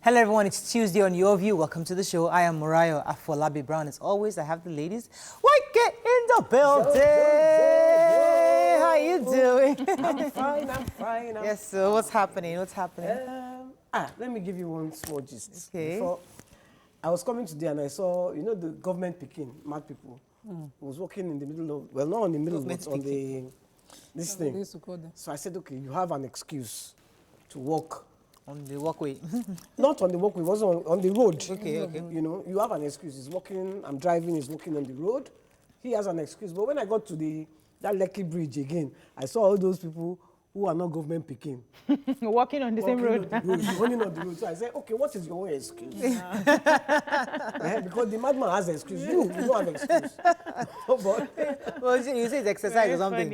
Hello everyone, it's Tuesday on Your View. Welcome to the show. I am Murayo Afolabi Brown. As always, I have the ladies. Get in the building. How you doing? I'm fine. Yes, so what's happening? Let me give you one small gist. Okay. Before, I was coming today and I saw, the government picking mad people. Who was walking in the middle of, well, not on the middle, but on this thing. So I said, okay, you have an excuse to walk. On the walkway. Not on the walkway, it was on the road. Okay. You have an excuse. He's walking, I'm driving, he's walking on the road. He has an excuse. But when I got to that Lekki bridge again, I saw all those people who are not government picking. Walking on the same road. Running on the road. So I said, okay, what is your own excuse? Because the madman has an excuse. You don't have an excuse. Well, you say it's exercise or something.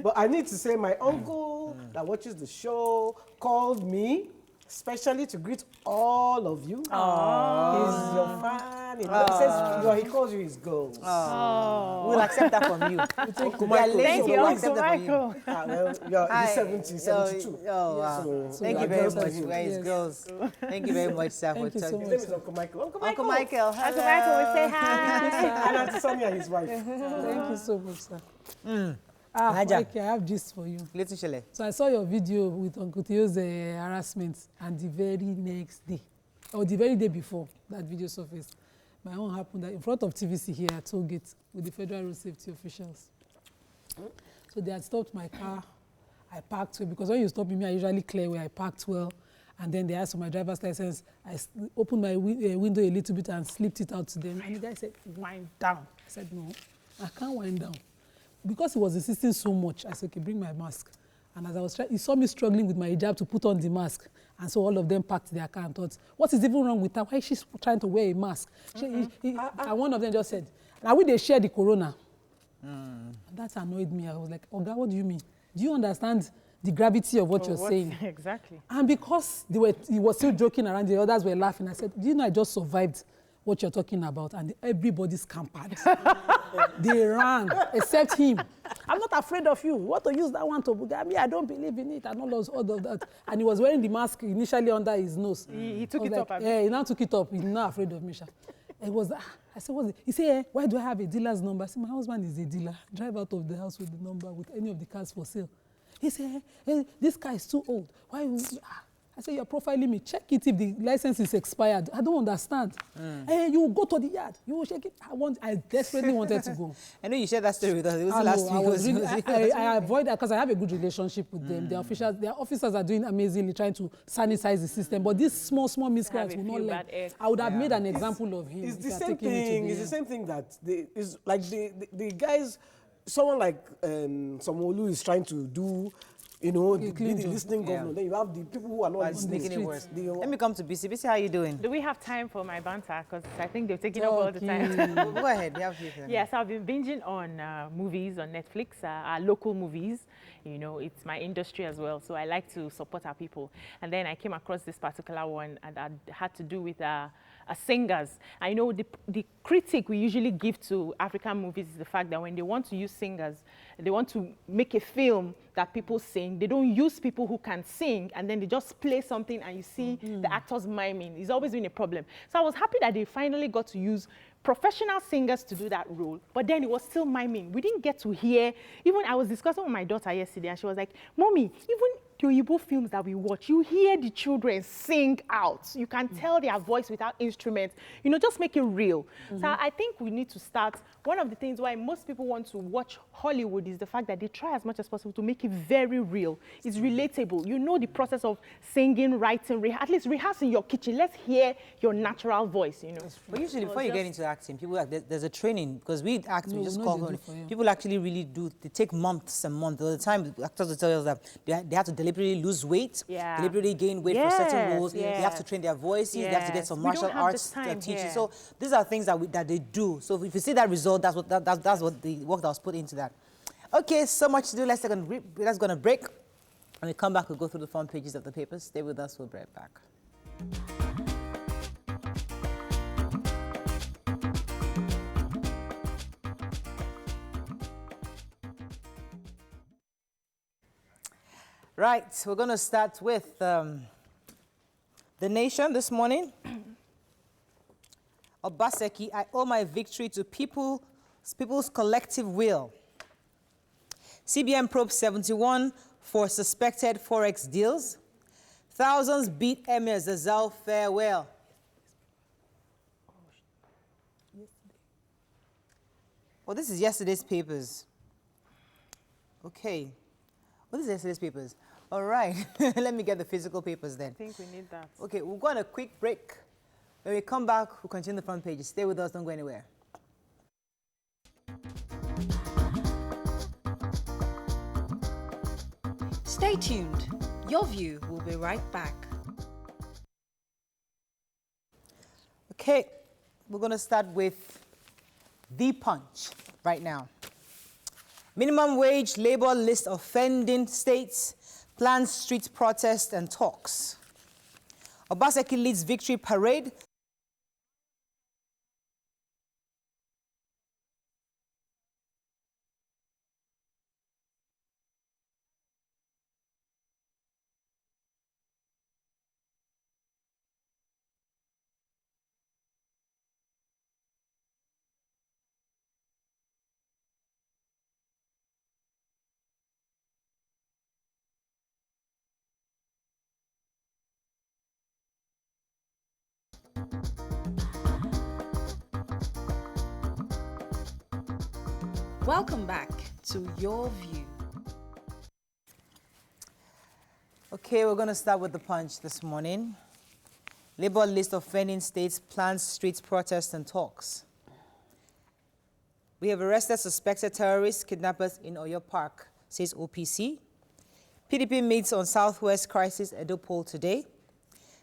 But I need to say my uncle that watches the show called me, especially to greet all of you. He's your fan. He says, he calls you his girls. We'll accept that from you. Thank you, Uncle Michael. He's 70, 72. Oh, wow. So Thank you very much. We're his girls. Thank you very much, sir. His name is Uncle Michael. Uncle Michael. Uncle Michael will say hi. And Auntie Sonia, his wife. Thank you so much, sir. Naija. I have this for you. Little Shele. So I saw your video with Uncle Theo's harassment, and the very next day, or the very day before that video surfaced, my own happened in front of TVC here at Tollgate with the Federal Road Safety officials. So they had stopped my car. I parked well, because when you stop me, I usually clear where I parked well. And then they asked for my driver's license. I opened my window a little bit and slipped it out to them. And the guy said, wind down. I said, no, I can't wind down. Because he was insisting so much, I said, okay, bring my mask. And as I was trying, he saw me struggling with my hijab to put on the mask. And so all of them packed their car and thought, what is even wrong with her? Why is she trying to wear a mask? And one of them just said, now they share the corona. And that annoyed me. I was like, oh God, what do you mean? Do you understand the gravity of what you're saying? Exactly. And because he was still joking around, the others were laughing. I said, do you know I just survived what you're talking about? And everybody scampered. They ran, except him. I'm not afraid of you. You want to use that one to buga me? I don't believe in it. And all of that. And he was wearing the mask initially under his nose. He took it up. Yeah, he now took it up. He's not afraid of me. I said, what's it? He said, why do I have a dealer's number? I said, my husband is a dealer. Drive out of the house with the number, with any of the cars for sale. He said, hey, this car is too old. Why? I said, you're profiling me. Check it if the license is expired. I don't understand. Hey, you go to the yard. You will check it. I desperately wanted to go. I know you shared that story with us. It was last week. I avoid that because I have a good relationship with them. Their officers are doing amazingly, trying to sanitize the system. But these small miscreants will not let. I would have made an example of him. It's the same thing. It's the same thing that it's like the guys, someone like Sanwo-Olu is trying to do. Be the listening governor. Then you have the people who are not listening. Making it worse. Let me come to BC. BC, how are you doing? Do we have time for my banter? Because I think they're taking up all the time. Go ahead. We have you. Yes, I've been binging on movies on Netflix, our local movies. It's my industry as well, so I like to support our people. And then I came across this particular one, and that had to do with singers. I know the critique we usually give to African movies is the fact that when they want to use singers, they want to make a film that people sing. They don't use people who can sing, and then they just play something and you see the actors miming. It's always been a problem. So I was happy that they finally got to use professional singers to do that role, but then it was still miming. We didn't get to hear, even I was discussing with my daughter yesterday, and she was like, Mommy, even the Igbo films that we watch, you hear the children sing out. You can tell their voice without instruments. Just make it real. So I think we need to start. One of the things why most people want to watch Hollywood is the fact that they try as much as possible to make it very real. It's relatable. You know the process of singing, writing, at least rehearse in your kitchen. Let's hear your natural voice, But usually before you get into acting, people there's a training, because we act, we just call people actually really do. They take months and months. All the time, actors will tell us that they have to deliberately lose weight, deliberately gain weight for certain roles. They have to train their voices. They have to get some martial arts teaching. So these are things that they do. So if you see that result, that's what the work that was put into that. Okay, so much to do. Let's go on a break. When we come back, we'll go through the front pages of the papers. Stay with us. We'll be right back. Right, we're going to start with The Nation this morning. Obaseki, I owe my victory to people's collective will. CBN probes 71 for suspected forex deals. Thousands beat Emir Zazal farewell. Well, this is yesterday's papers. Okay. What is yesterday's papers? All right. Let me get the physical papers then. I think we need that. Okay, we'll go on a quick break. When we come back, we'll continue the front pages. Stay with us, don't go anywhere. Stay tuned. Your View will be right back. Okay, we're going to start with The Punch right now. Minimum wage, Labour list offending states, plans street protest and talks. Obaseki leads victory parade. Welcome back to Your View. Okay, we're going to start with The Punch this morning. Labour list offending states, plans street protests and talks. We have arrested suspected terrorists, kidnappers in Oyo Park, says OPC. PDP meets on Southwest crisis Edo poll today.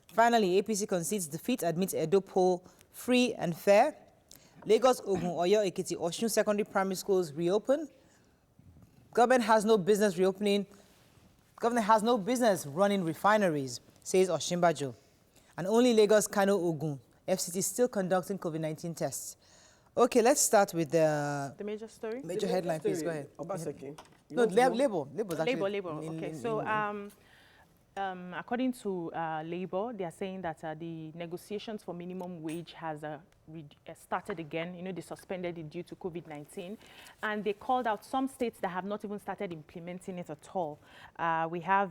Finally, APC concedes defeat, admits Edo poll free and fair. Lagos, Ogun, Oyo, Ekiti, Osun secondary primary schools reopen. Government has no business reopening. Government has no business running refineries, says Oshimbajo. And only Lagos, Kano, Ogun, FCT still conducting COVID-19 tests. Okay, let's start with the major story. Major headline, please. Go ahead. Obaseki. No, label. Labor. Okay, so according to Labour, they are saying that the negotiations for minimum wage has started again. You know, they suspended it due to COVID-19. And they called out some states that have not even started implementing it at all. We have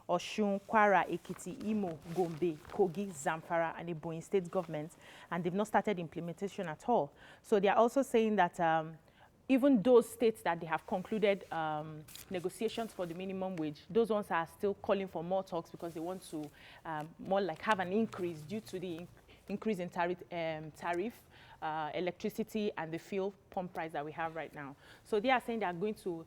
Osun, Kwara, Ekiti, Imo, Gombe, Kogi, Zamfara, and the Ebonyi state governments. And they've not started implementation at all. So they are also saying that even those states that they have concluded negotiations for the minimum wage, those ones are still calling for more talks because they want to more like have an increase due to the increase in tariff, electricity, and the fuel pump price that we have right now. So they are saying they are going to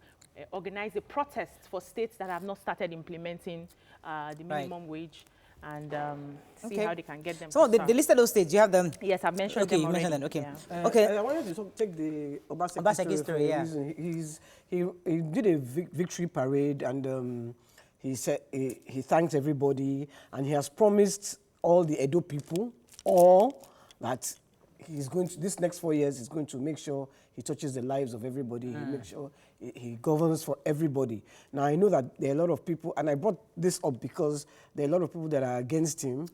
organize a protest for states that have not started implementing the minimum wage. And see how they can get them. So they listed those states. You have them? Yes, I've mentioned them already. Mentioned them. Okay. Yeah. Okay. I wanted to take the Obaseki story. Yeah. He did a victory parade, and he said he thanked everybody, and he has promised all the Edo people that he's going to, this next 4 years, he's going to make sure he touches the lives of everybody. He makes sure he governs for everybody. Now, I know that there are a lot of people, and I brought this up because there are a lot of people that are against him.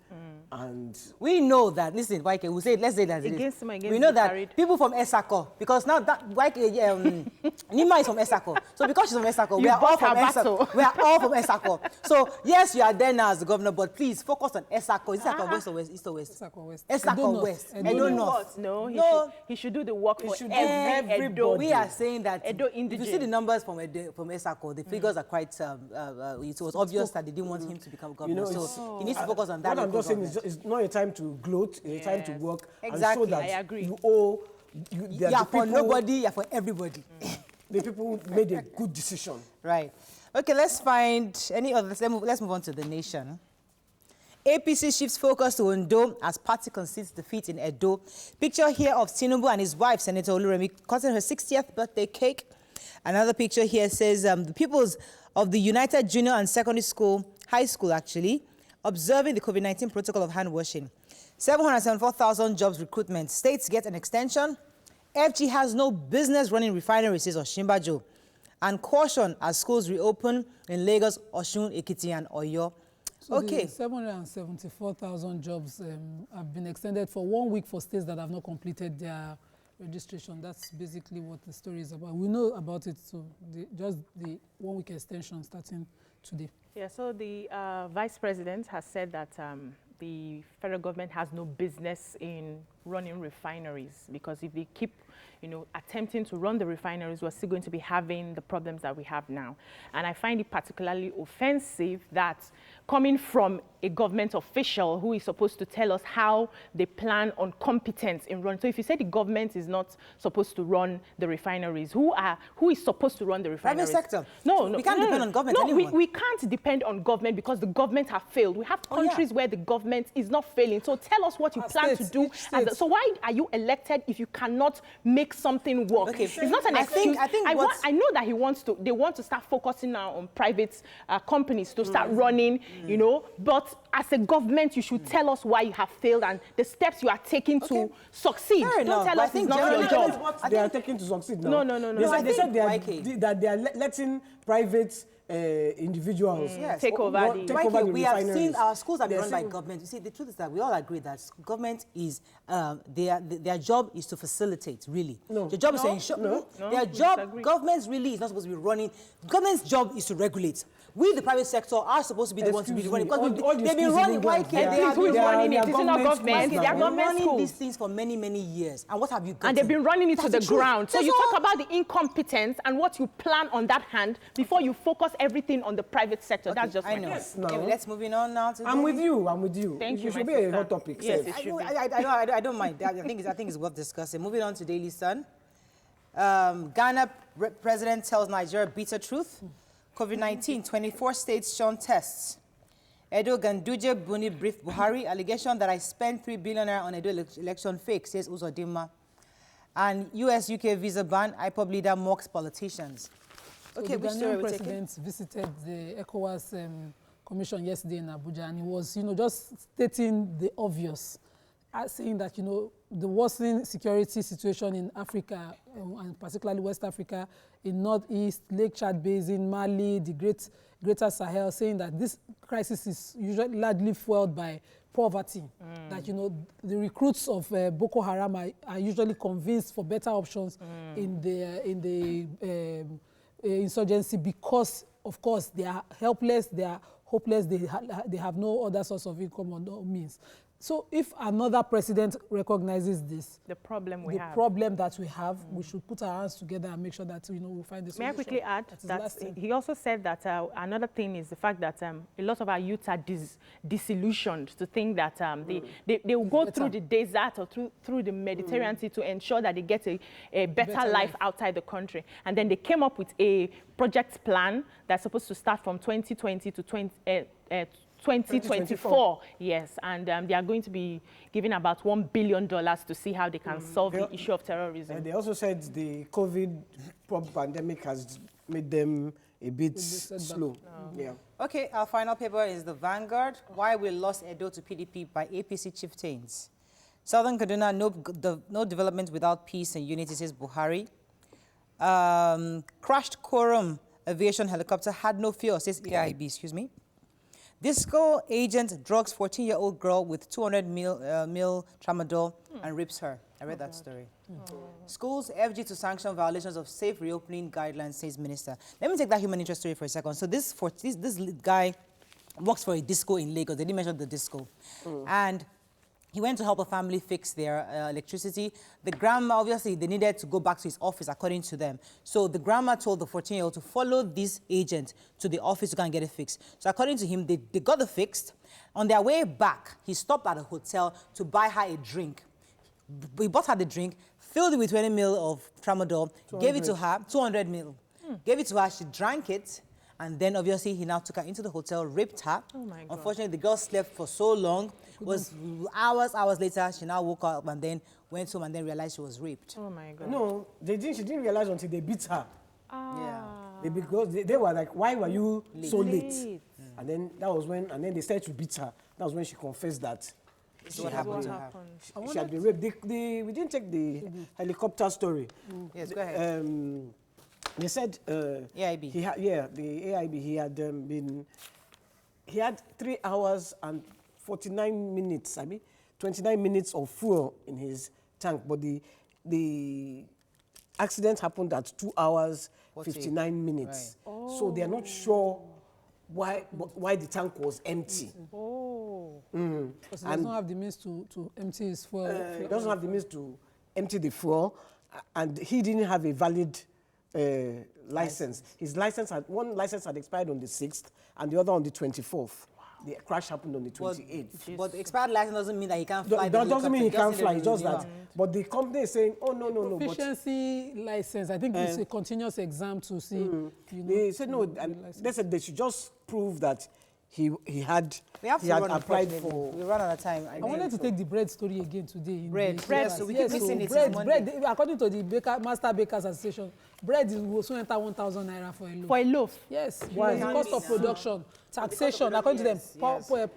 And we know that, listen, YK, we'll say, let's say that against him, against we know that parade. people from Esako, because now that YK, Nima is from Esako. So because she's from Esako, we are all from Esako. We are all from Esako. So yes, you are there now as the governor, but please focus on Esako. Is Esako West or West, East or West? Esako West. Esako West. Edo North. No, he should do the work for every Edo. We are saying that Edo if you indigene. see the numbers from Esako, the figures are quite, it was obvious that they didn't want him to become governor. So he needs to focus on that. What I'm just saying is it's not a time to gloat, it's a time to work. Exactly. And show that I agree. you owe... You are for nobody, you are for everybody. The people made a good decision. Right. Okay, let's find any other. Let's move on to the Nation. APC shifts focus to Ondo as party concedes defeat in Edo. Picture here of Tinubu and his wife, Senator Oluremi, cutting her 60th birthday cake. Another picture here says the pupils of the United Junior and Secondary School, high school actually, observing the COVID-19 protocol of hand washing. 774,000 jobs recruitment. States get an extension. FG has no business running refineries, says Oshimbajo. And caution as schools reopen in Lagos, Osun, Ekiti, and Oyo. So okay. 774,000 jobs have been extended for 1 week for states that have not completed their registration. That's basically what the story is about. We know about it, so just the 1 week extension starting today. Yeah, so the Vice President has said that the federal government has no business in running refineries, because if they keep attempting to run the refineries, we're still going to be having the problems that we have now. And I find it particularly offensive that coming from a government official who is supposed to tell us how they plan on competence in running. So if you say the government is not supposed to run the refineries, who is supposed to run the refineries? Private sector. No, we can't depend on government anymore. We can't depend on government because the government have failed. We have countries where the government is not failing. So tell us what you plan to do. So why are you elected if you cannot make something work? Okay. It's not an excuse. I know that they want to start focusing now on private companies to start running, but as a government, you should tell us why you have failed and the steps you are taking to succeed. Fair Don't tell us it's not your job. What they are taking to succeed now. No. They said that they are letting private individuals take over the we have seen our schools have been run by government. You see, the truth is that we all agree that government is their job is to facilitate. Really, the job is to ensure. Their job, government's really is not supposed to be running. Government's job is to regulate. We, the private sector, are supposed to be the ones to be running, because they've been running. Why can't they? Who is running it? It's not government. They are government schools. These things for many years. And what have you got? And they've been running it to the ground. So you talk about the incompetence and what you plan on that hand before you focus everything on the private sector. That's just I know. Okay, let's move on now. I'm with you. Thank you. It should be a hot topic. Yes, it should be. I don't mind. I think it's worth discussing. Moving on to Daily Sun. Ghana president tells Nigeria bitter truth. COVID-19, 24 states shun tests. Edo Ganduje Buni brief Buhari. Allegation that I spent 3 billion on Edo election fake, says Uzodinma. And US-UK visa ban, IPOB leader mocks politicians. Okay, so the Ghanaian president visited the ECOWAS commission yesterday in Abuja, and he was, just stating the obvious, saying that, the worsening security situation in Africa, and particularly West Africa, in Northeast, Lake Chad Basin, Mali, the Greater Sahel, saying that this crisis is usually largely fueled by poverty. That, the recruits of Boko Haram are usually convinced for better options in the insurgency because, of course, they are helpless, they are hopeless, they have no other source of income or no means. So if another president recognizes this, the problem that we have, we should put our hands together and make sure that we'll find the solution. May I quickly add that he also said that another thing is the fact that a lot of our youth are disillusioned to think that they will go through the desert or through the Mediterranean Sea to ensure that they get a better life outside the country. And then they came up with a project plan that's supposed to start from 2020 to 2024, yes, and they are going to be giving about $1 billion to see how they can solve the issue of terrorism. They also said the COVID pandemic has made them a bit slow. Yeah. Okay, our final paper is the Vanguard. Why we lost Edo to PDP by APC chieftains. Southern Kaduna, no development without peace and unity, says Buhari. Crashed Quorum Aviation helicopter had no fuel, says AIB, excuse me. Disco agent drugs 14-year-old girl with 200 mil tramadol and rapes her. I read that story. Schools FG to sanction violations of safe reopening guidelines, says minister. Let me take that human interest story for a second. So this guy works for a disco in Lagos. They didn't mention the disco. And he went to help a family fix their electricity. The grandma, obviously, they needed to go back to his office, according to them. So the grandma told the 14-year-old to follow this agent to the office to go and get it fixed. So according to him, they got it fixed. On their way back, he stopped at a hotel to buy her a drink. He bought her the drink, filled it with 20 mil of tramadol, gave it to her, 200 mil. Gave it to her, she drank it. And then, obviously, he now took her into the hotel, raped her. Oh, my God. Unfortunately, the girl slept for so long. It was hours later, she now woke up and then went home and then realized she was raped. Oh, my God. No, she didn't realize until they beat her. Yeah. Because they were like, why were you so late? And then that was when, and then they started to beat her. That was when she confessed that. This is what happened to her. She had been raped. We didn't take the helicopter story. Yes, go ahead. They said AIB. the AIB, he had been he had 3 hours and 49 minutes, 29 minutes of fuel in his tank, but the accident happened at 2 hours, 59 minutes. Right. Oh. So they are not sure why the tank was empty. Oh. Mm. Because he doesn't have the means to empty his fuel. He doesn't have the means to empty the fuel, and he didn't have a valid license. His license one license had expired on the 6th, and the other on the 24th. The crash happened on the 28th. But the expired license doesn't mean that he can't fly. That doesn't mean he can't fly, it's just that. But the company is saying, oh, no. Proficiency license, I think it's a continuous exam to see. They said no, and they said they should just prove that he had applied for. We run out of time. I wanted to take the bread story again today. Bread, so we keep missing it. Bread. According to the Master Bakers Association, bread will also enter 1,000 naira for a loaf. For a loaf? Yes. Why? The cost of production, taxation. According to them,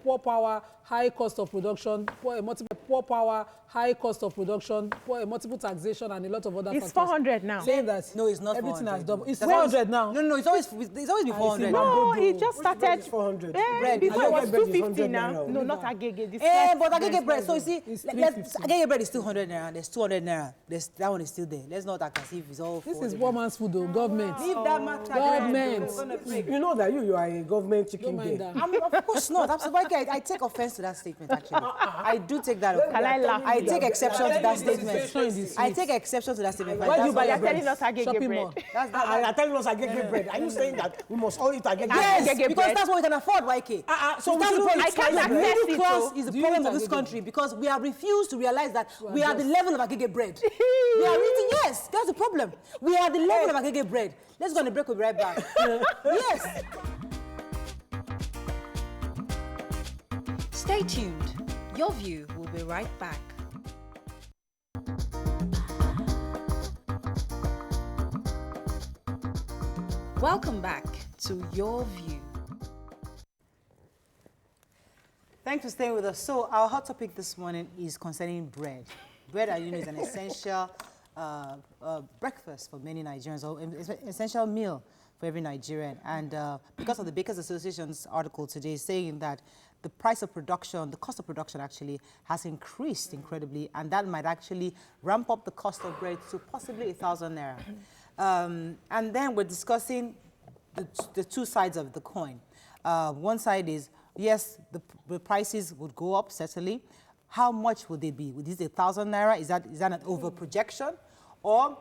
poor power, high cost of production, poor power, high cost of production, multiple taxation, and a lot of other factors. It's 400 now. Saying that no, it's not. Everything 400. has doubled. It's 400 now. No, it's always been 400. No, it just started. 400. Bread. Before it was 250 now. No, not agege. But agege bread. So you see, agege bread is still 100 naira. There's 200 naira. That one is still there. Let's not act as if it's all. This is poor man's food, though. Government. Leave that matter. Government. You know that you are a government chicken there. Of course not. Absolutely. I take offense to that statement. Actually, I do take that offense. Can I laugh? I take exception to that statement. I take exception to that statement. Why do you buy your bread? Telling us agege bread. You're telling us agege bread. Are you saying that we must all eat agege bread? Yes, because that's what we can afford, YK. So that's the problem. I can't access it. Middle class is the problem of this country because we have refused to realize that we are the level of agege bread. We are eating, yes, that's the problem. We are the level of agege bread. Let's go on a break, we'll be right back. Yes. Stay tuned. Your View will be right back. Welcome back to Your View. Thanks for staying with us. So our hot topic this morning is concerning bread. Bread, as you know, is an essential breakfast for many Nigerians, or an essential meal for every Nigerian. And because of the Bakers Association's article today saying that the price of production, the cost of production actually has increased incredibly, and that might actually ramp up the cost of bread to possibly 1,000 naira. And then we're discussing the two sides of the coin. One side is, yes, the prices would go up, certainly. How much would they be? Would this 1,000 naira? Is that an over projection? Or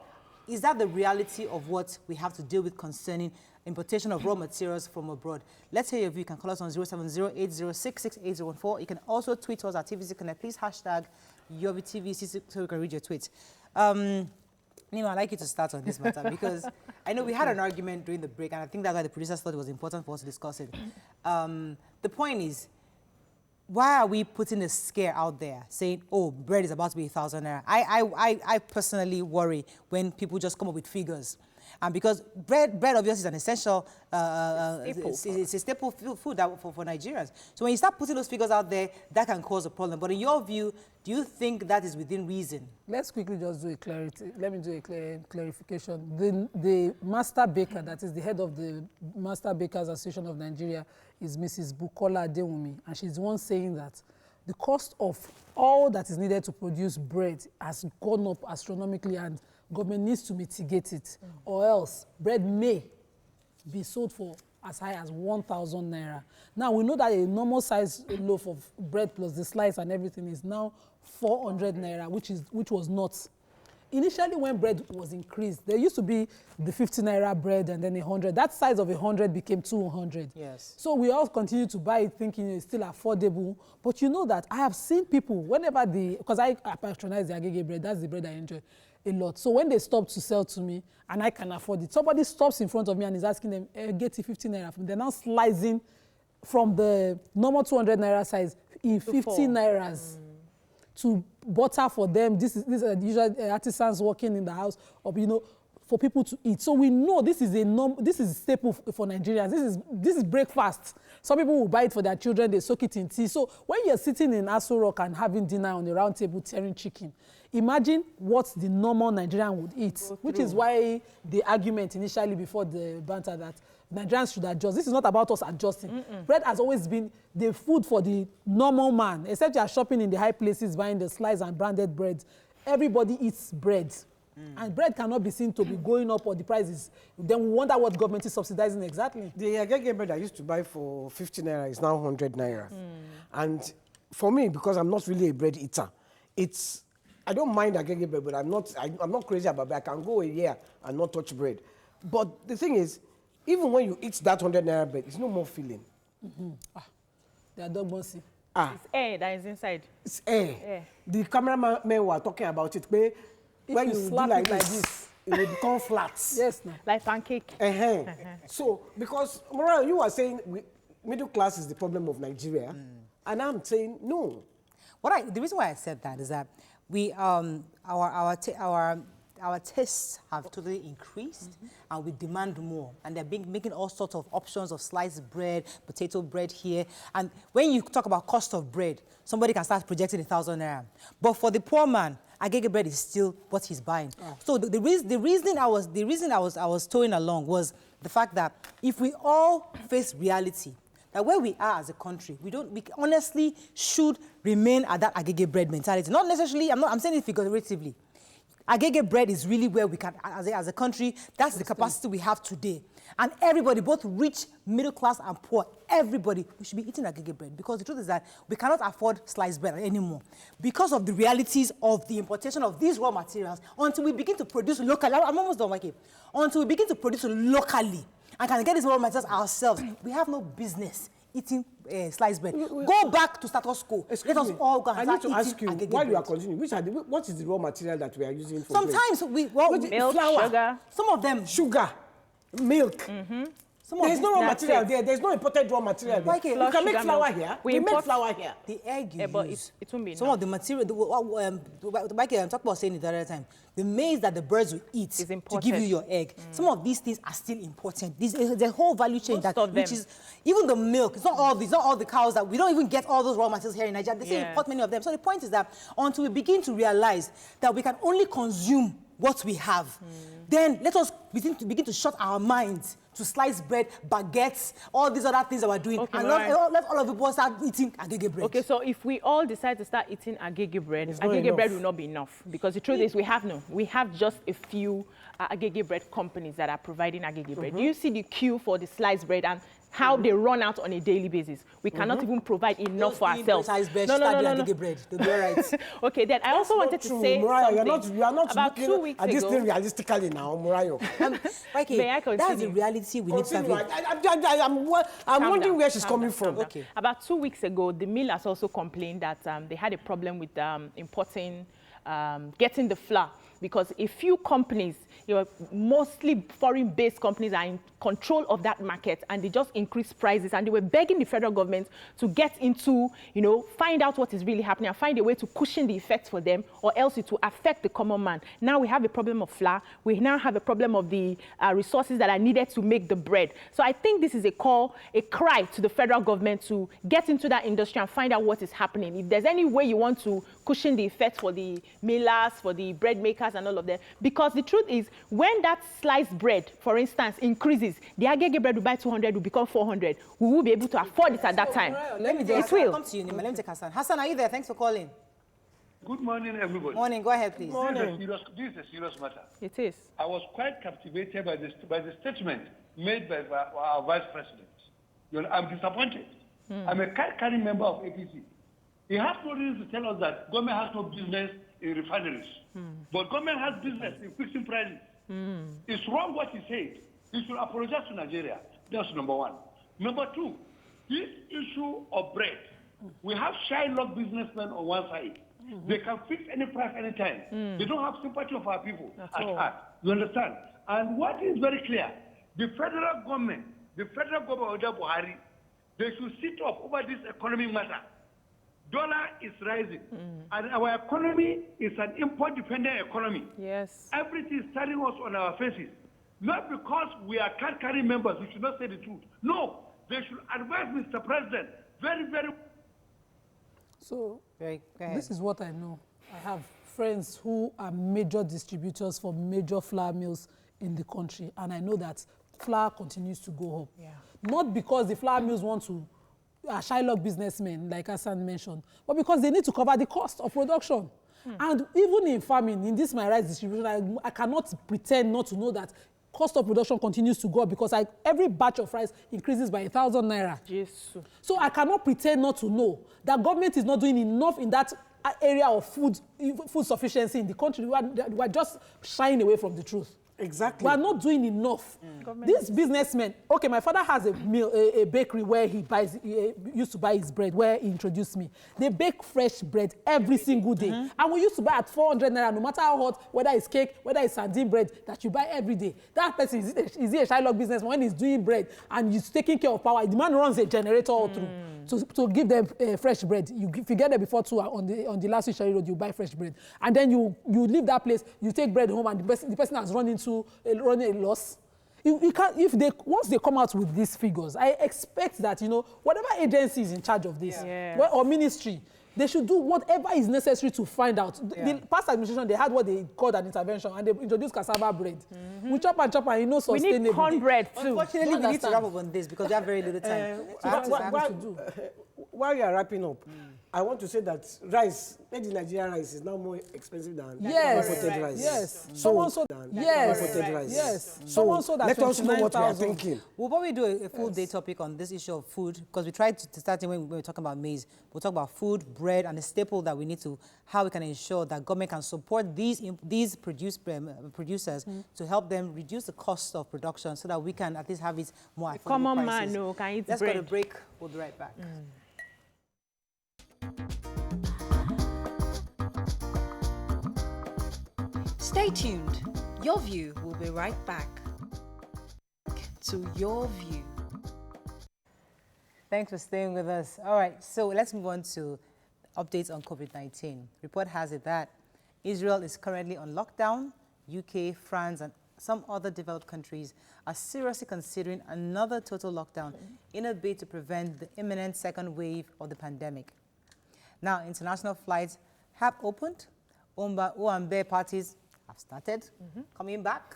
is that the reality of what we have to deal with concerning importation of raw materials from abroad? Let's hear your view. You can call us on 070-8066-8014. You can also tweet us at TVC Connect. Please hashtag YoviTV so we can read your tweets. Nima, I'd like you to start on this matter because I know we had an argument during the break, and I think that's why the producers thought it was important for us to discuss it. The point is, why are we putting a scare out there saying, oh, bread is about to be 1,000 naira? I personally worry when people just come up with figures. And because bread obviously is an essential, it's a staple food for Nigerians. So when you start putting those figures out there, that can cause a problem. But in your view, do you think that is within reason? Let's quickly just do a clarity. Let me do a clarification. The Master Baker, that is the head of the Master Bakers Association of Nigeria, is Mrs. Bukola Adewumi. And she's the one saying that the cost of all that is needed to produce bread has gone up astronomically, and government needs to mitigate it, or else bread may be sold for as high as 1,000 naira. Now, we know that a normal size loaf of bread plus the slice and everything is now 400 naira, which was not. Initially, when bread was increased, there used to be the 50 naira bread and then 100. That size of 100 became 200. Yes. So we all continue to buy it thinking it's still affordable. But you know that I have seen people, whenever because I patronize the agege bread, that's the bread I enjoy a lot. So when they stop to sell to me and I can afford it, somebody stops in front of me and is asking them, get it 50 naira. They're now slicing from the normal 200 naira size in 50 nairas. To butter for them. These are usually artisans working in the house, or for people to eat. So we know this is a staple for Nigerians. This is breakfast. Some people will buy it for their children. They soak it in tea. So when you're sitting in Aso Rock and having dinner on the round table, tearing chicken, imagine what the normal Nigerian would eat. Which is why the argument initially before the banter that Nigerians should adjust. This is not about us adjusting. Bread has always been the food for the normal man, except you are shopping in the high places, buying the sliced and branded bread. Everybody eats bread. And bread cannot be seen to be going up or the prices. Then we wonder what government is subsidizing exactly. The agege bread I used to buy for 50 naira is now 100 naira. And for me, because I'm not really a bread eater, I don't mind agege bread, but I'm not crazy about bread. I can go a year and not touch bread. But the thing is, even when you eat that 100 naira bread, it's no more filling. They are dog bossy. It's air that is inside. It's air. The cameramen were talking about it. When you slap it like this, it will become flat. Yes, no. Like pancake. So, because, Mariah, you were saying middle class is the problem of Nigeria, and I'm saying no. The reason why I said that is that our tastes have totally increased, and we demand more. And they're making all sorts of options of sliced bread, potato bread here. And when you talk about cost of bread, somebody can start projecting 1,000 naira. But for the poor man, agege bread is still what he's buying. So the reason I was towing along was the fact that if we all face reality, that where we are as a country, we honestly should remain at that agege bread mentality. Not necessarily, I'm saying it figuratively. Agege bread is really where we can, as a country, that's the capacity we have today. And everybody, both rich, middle class, and poor, everybody, we should be eating agege bread, because the truth is that we cannot afford sliced bread anymore because of the realities of the importation of these raw materials until we begin to produce locally. I'm almost done, Mikey. Until we begin to produce locally and can get these raw materials ourselves, we have no business eating sliced bread. Go back to status quo. Let us all go and start eating. I need to ask you, while you are continuing, what is the raw material that we are using for Sometimes bread? Milk, flour, sugar. Some of them. Sugar, milk. There's no raw material there. There's no imported raw material there. Okay, you can make flour here. We make flour here. The egg you but use. it won't be some enough. of the material, Mikey, I'm talking about saying it the other time. The maize that the birds will eat to give you your egg. Some of these things are still important. The whole value chain which is even the milk. It's not all the cows that we don't even get all those raw materials here in Nigeria. They say import many of them. So the point is that until we begin to realize that we can only consume what we have, then let us begin to shut our minds to sliced bread, baguettes, all these other things that we're doing, and let all of the people start eating agege bread. Okay, so if we all decide to start eating agege bread, agege bread will not be enough, because the truth is we have just a few agege bread companies that are providing agege bread. Do you see the queue for the sliced bread and how they run out on a daily basis? We cannot even provide enough for ourselves. No. Bread. They'll be all right. Okay, then I also wanted to say something. You are not about 2 weeks ago. This thing realistically now, Murayo. That's the reality we need to have. I'm wondering where she's coming from. Okay. About 2 weeks ago, the mill has also complained that they had a problem with importing, getting the flour, because a few companies, mostly foreign-based companies, are in control of that market, and they just increased prices, and they were begging the federal government to get into, find out what is really happening and find a way to cushion the effects for them, or else it will affect the common man. Now we have a problem of flour. We now have a problem of the resources that are needed to make the bread. So I think this is a cry to the federal government to get into that industry and find out what is happening. If there's any way you want to cushion the effects for the millers, for the bread makers, and all of them, because the truth is, when that sliced bread, for instance, increases, the agege bread will buy 200 will become 400. We will be able to afford it at that time. Let me come to you, Nima. Let me take Hassan. Hassan, are you there? Thanks for calling. Good morning, everybody. Morning. Go ahead, please. This is a serious matter. It is. I was quite captivated by the statement made by our vice president. I'm disappointed. I'm a card-carrying member of APC. He has no reason to tell us that government has no business in refineries. But government has business in fixing prices. It's wrong what he said. He should apologize to Nigeria. That's number one. Number two, this issue of bread. We have shy-luck businessmen on one side. They can fix any price anytime. They don't have sympathy of our people at heart. You understand? And what is very clear, the federal government of Buhari, they should sit up over this economy matter. Dollar is rising, and our economy is an import-dependent economy. Yes. Everything is staring us on our faces. Not because we are card-carrying members, we should not say the truth. No, they should advise Mr. President very, very. So, this is what I know. I have friends who are major distributors for major flour mills in the country, and I know that flour continues to go up. Yeah. Not because the flour mills want to Shylock businessmen, like Hassan mentioned, but because they need to cover the cost of production. And even in farming, in this my rice distribution, I cannot pretend not to know that cost of production continues to go up because every batch of rice increases by 1,000 naira. Yes. So I cannot pretend not to know that government is not doing enough in that area of food sufficiency in the country. We are just shying away from the truth. Exactly. We are not doing enough. These businessmen, okay, my father has a bakery where he used to buy his bread, where he introduced me. They bake fresh bread every single day. And we used to buy at 400 naira, no matter how hot, whether it's cake, whether it's sardine bread, that you buy every day. That person, is he a Shylock businessman when he's doing bread and he's taking care of power? The man runs a generator all through. To give them fresh bread. If you get there before 2 on the last week Shari Road, you buy fresh bread. And then you leave that place, you take bread home, and the person has run a loss. Once they come out with these figures, I expect that, whatever agency is in charge of this, or ministry, they should do whatever is necessary to find out. The past administration, they had what they called an intervention, and they introduced cassava bread. We chop and sustainable. We need corn bread too. Unfortunately, we need to wrap up on this because we have very little time. While you are wrapping up, I want to say that rice, made in Nigeria rice, is now more expensive than imported rice. Yes. So, Someone saw that let us know what we are thinking. We'll probably do a full day topic on this issue of food because we tried to start when we were talking about maize. We'll talk about food, bread, and the staple that we need to, how we can ensure that government can support these producers to help them reduce the cost of production so that we can at least have it more affordable Common prices. man can eat Let's bread. go to break. We'll be right back. Stay tuned. Your View will be right back. To Your View. Thanks for staying with us. All right, so let's move on to updates on COVID-19. Report has it that Israel is currently on lockdown. UK, France, and some other developed countries are seriously considering another total lockdown in a bid to prevent the imminent second wave of the pandemic. Now, international flights have opened. Owambe parties have started coming back.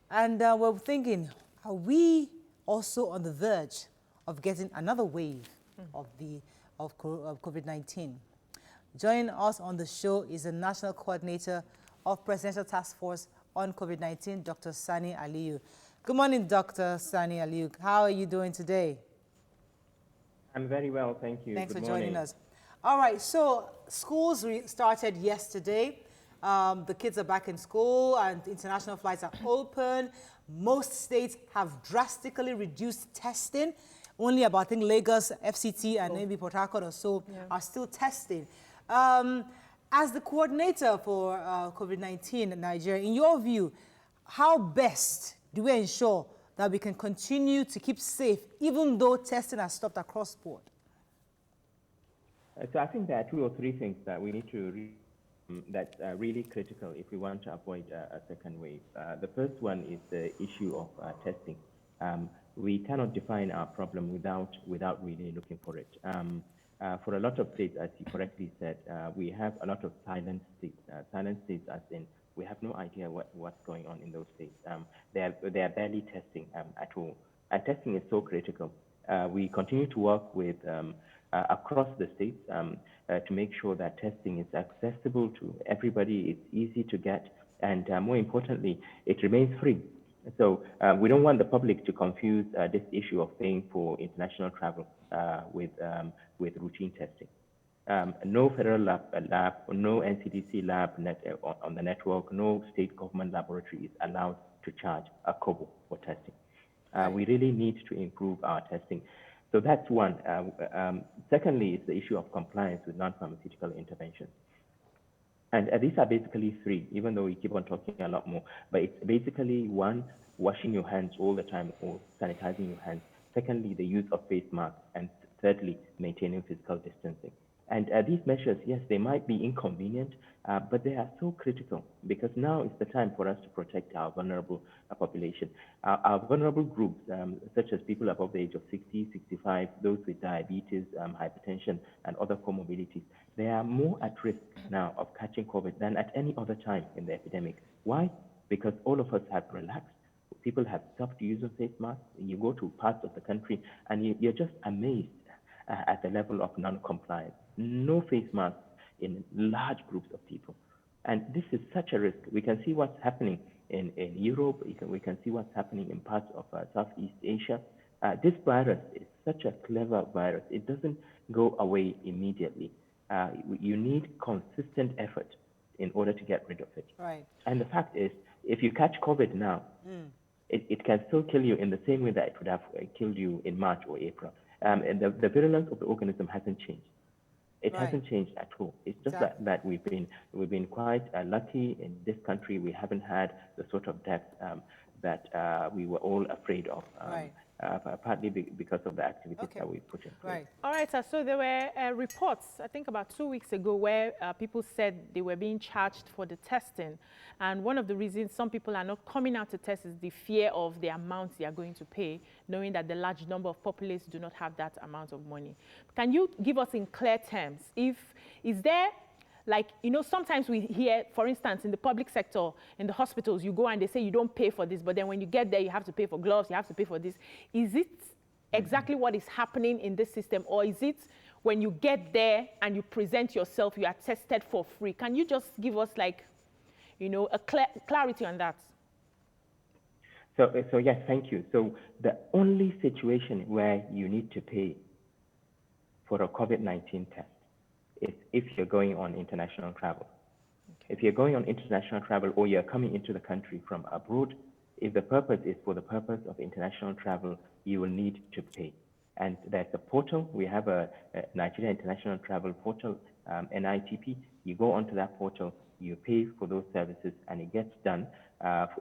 And we're thinking, are we also on the verge of getting another wave of COVID-19? Joining us on the show is the National Coordinator of Presidential Task Force on COVID-19, Dr. Sani Aliyu. Good morning, Dr. Sani Aliyu. How are you doing today? I'm very well, thank you. Thanks Good for morning. joining us. All right, so schools started yesterday. The kids are back in school and international flights are open. Most states have drastically reduced testing. Only about, I think, Lagos, FCT, and maybe Port Harcourt or so are still testing. As the coordinator for COVID-19 in Nigeria, in your view, how best do we ensure that we can continue to keep safe, even though testing has stopped across the board? So I think there are 2 or 3 things that we need to that's really critical if we want to avoid a second wave. The first one is the issue of testing. We cannot define our problem without really looking for it. For a lot of states, as you correctly said, we have a lot of silent states. Silent states as in we have no idea what's going on in those states. They are barely testing at all. And testing is so critical. We continue to work with across the states to make sure that testing is accessible to everybody, it's easy to get, and more importantly, it remains free. So we don't want the public to confuse this issue of paying for international travel with routine testing. No federal lab, no NCDC lab on the network, no state government laboratory is allowed to charge a kobo for testing. We really need to improve our testing. So that's one. Secondly, is the issue of compliance with non-pharmaceutical interventions. And these are basically 3, even though we keep on talking a lot more. But it's basically 1, washing your hands all the time or sanitizing your hands. Secondly, the use of face masks. And thirdly, maintaining physical distancing. And these measures, yes, they might be inconvenient, but they are so critical because now is the time for us to protect our vulnerable population. Our vulnerable groups, such as people above the age of 60, 65, those with diabetes, hypertension, and other comorbidities, they are more at risk now of catching COVID than at any other time in the epidemic. Why? Because all of us have relaxed. People have stopped using face masks. You go to parts of the country and you're just amazed at the level of non-compliance. No face masks in large groups of people. And this is such a risk. We can see what's happening in Europe. We can see what's happening in parts of Southeast Asia. This virus is such a clever virus. It doesn't go away immediately. You need consistent effort in order to get rid of it. Right. And the fact is, if you catch COVID now, it can still kill you in the same way that it would have killed you in March or April. And the virulence of the organism hasn't changed. It hasn't changed at all. It's just that we've been quite lucky in this country. We haven't had the sort of deaths that we were all afraid of. Partly because of the activities that we put in place. Right. All right, sir. So there were reports, I think about 2 weeks ago, where people said they were being charged for the testing. And one of the reasons some people are not coming out to test is the fear of the amounts they are going to pay, knowing that the large number of populace do not have that amount of money. Can you give us in clear terms, is there, like, you know, sometimes we hear, for instance, in the public sector, in the hospitals, you go and they say you don't pay for this, but then when you get there, you have to pay for gloves, you have to pay for this. Is it exactly what is happening in this system, or is it when you get there and you present yourself, you are tested for free? Can you just give us, like, you know, a clarity on that? So yes, thank you. So the only situation where you need to pay for a COVID-19 test is if you're going on international travel. Okay. If you're going on international travel or you're coming into the country from abroad, if the purpose is for the purpose of international travel, you will need to pay. And there's a portal. We have a Nigeria International Travel Portal, NITP. You go onto that portal, you pay for those services, and it gets done.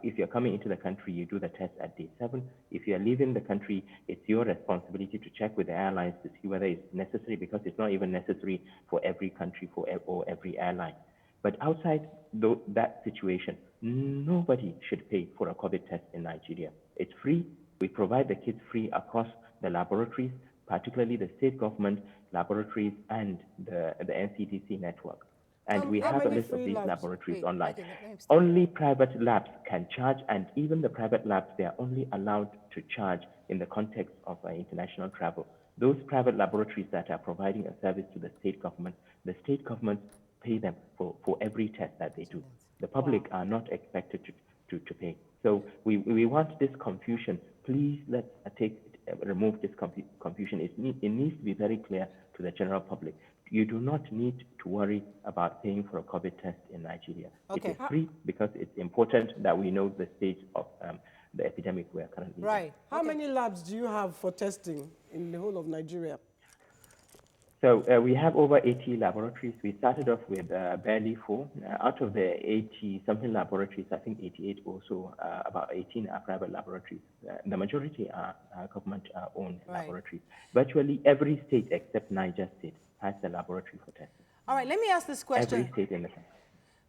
If you're coming into the country, you do the test at day 7. If you're leaving the country, it's your responsibility to check with the airlines to see whether it's necessary, because it's not even necessary for every country or every airline. But outside that situation, nobody should pay for a COVID test in Nigeria. It's free. We provide the kits free across the laboratories, particularly the state government laboratories and the NCDC network. And we have a list of these laboratories online. Only private labs can charge, and even the private labs, they are only allowed to charge in the context of international travel. Those private laboratories that are providing a service to the state government pay them for every test that they do. The public are not expected to pay. So we want this confusion. Please let's remove this confusion. It needs to be very clear to the general public. You do not need to worry about paying for a COVID test in Nigeria. Okay. It is free because it's important that we know the stage of the epidemic we are currently in. How many labs do you have for testing in the whole of Nigeria? So we have over 80 laboratories. We started off with barely 4. Out of the 80-something laboratories, I think 88 or so, about 18 are private laboratories. The majority are government-owned laboratories. Virtually every state except Niger State has a laboratory for testing. All right, let me ask this question. Every state in the country.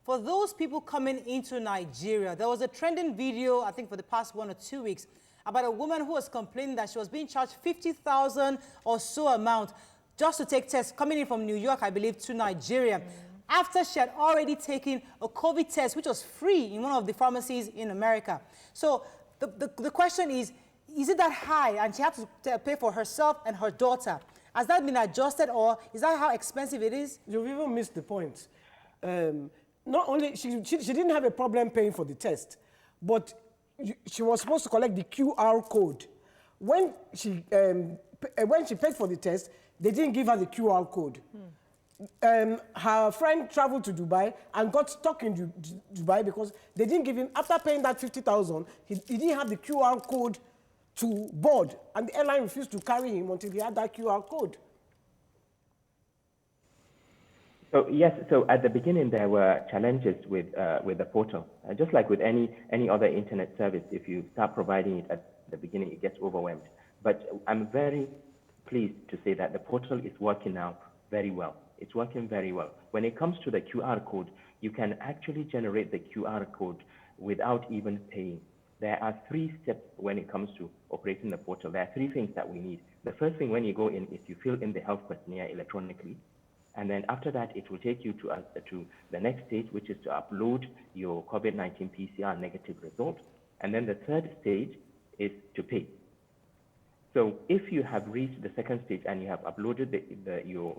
For those people coming into Nigeria, there was a trending video, I think for the past 1 or 2 weeks, about a woman who was complaining that she was being charged 50,000 or so amount just to take tests coming in from New York, I believe, to Nigeria, after she had already taken a COVID test, which was free in one of the pharmacies in America. So the question is it that high? And she had to pay for herself and her daughter. Has that been adjusted, or is that how expensive it is? You've even missed the point. Not only, she didn't have a problem paying for the test, but she was supposed to collect the QR code. When she paid for the test, they didn't give her the QR code. Her friend traveled to Dubai and got stuck in Dubai because they didn't give him, after paying that 50,000, he didn't have the QR code to board, and the airline refused to carry him until he had that QR code. So yes, so at the beginning there were challenges with the portal. Just like with any other internet service, if you start providing it at the beginning, it gets overwhelmed. But I'm very pleased to say that the portal is working now very well. It's working very well. When it comes to the QR code, you can actually generate the QR code without even paying. There are 3 steps when it comes to operating the portal. There are 3 things that we need. The first thing when you go in is you fill in the health questionnaire electronically. And then after that, it will take you to the next stage, which is to upload your COVID-19 PCR negative result. And then the third stage is to pay. So if you have reached the second stage and you have uploaded your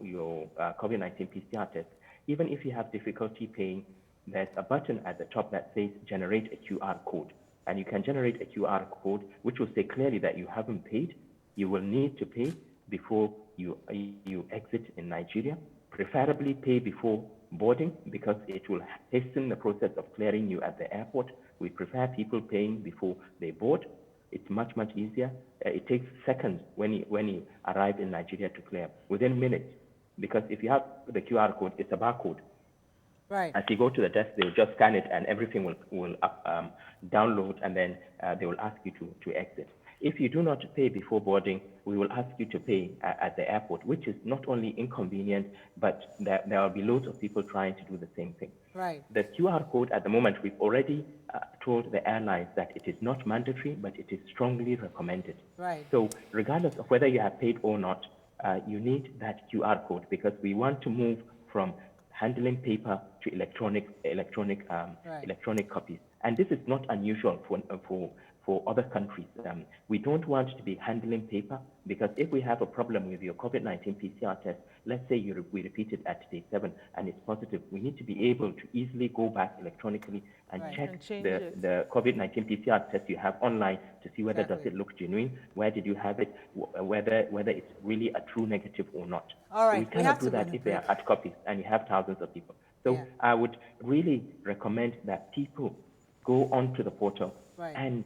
COVID-19 PCR test, even if you have difficulty paying, there's a button at the top that says generate a QR code. And you can generate a QR code which will say clearly that you haven't paid. You will need to pay before you exit in Nigeria, preferably pay before boarding because it will hasten the process of clearing you at the airport. We prefer people paying before they board. It's much, much easier. It takes seconds when you arrive in Nigeria to clear, within minutes. Because if you have the QR code, it's a barcode. Right. As you go to the desk, they'll just scan it and everything will download, and then they will ask you to exit. If you do not pay before boarding, we will ask you to pay at the airport, which is not only inconvenient, but there will be loads of people trying to do the same thing. Right. The QR code at the moment, we've already told the airlines that it is not mandatory, but it is strongly recommended. Right. So regardless of whether you have paid or not, you need that QR code because we want to move from handling paper to electronic copies. And this is not unusual for other countries. We don't want to be handling paper because if we have a problem with your COVID-19 PCR test, let's say we repeat it at day 7 and it's positive, we need to be able to easily go back electronically and check the COVID-19 PCR test you have online to see whether does it look genuine, where did you have it, whether it's really a true negative or not. All right. We cannot do that if they are hard copies and you have thousands of people. So I would really recommend that people go onto the portal and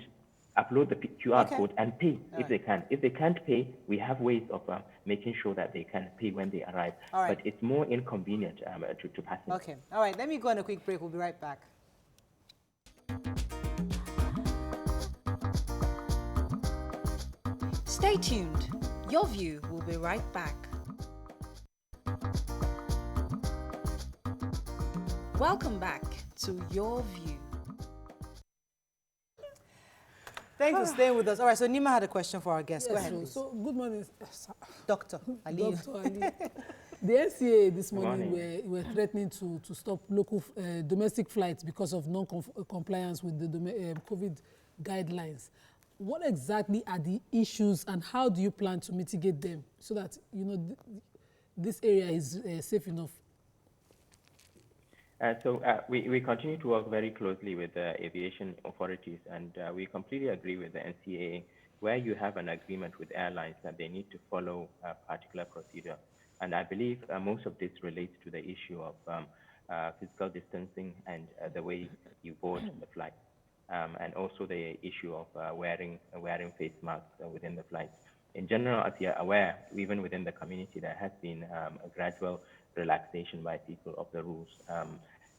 upload the QR code and pay if they can. If they can't pay, we have ways of making sure that they can pay when they arrive. But it's more inconvenient to passengers. Okay. All right. Let me go on a quick break. We'll be right back. Stay tuned. Your View will be right back. Welcome back to Your View. Thanks for staying with us. All right, so Nima had a question for our guest. Go ahead, please. So, good morning. Dr. Aliyu. Dr. Aliyu. The NCA this morning were threatening to stop local domestic flights because of non-compliance with the COVID guidelines. What exactly are the issues and how do you plan to mitigate them so that, this area is safe enough? We continue to work very closely with the aviation authorities, and we completely agree with the NCAA, where you have an agreement with airlines that they need to follow a particular procedure. And I believe most of this relates to the issue of physical distancing and the way you board the flight, and also the issue of wearing face masks within the flight. In general, as you're aware, even within the community, there has been a gradual relaxation by people of the rules.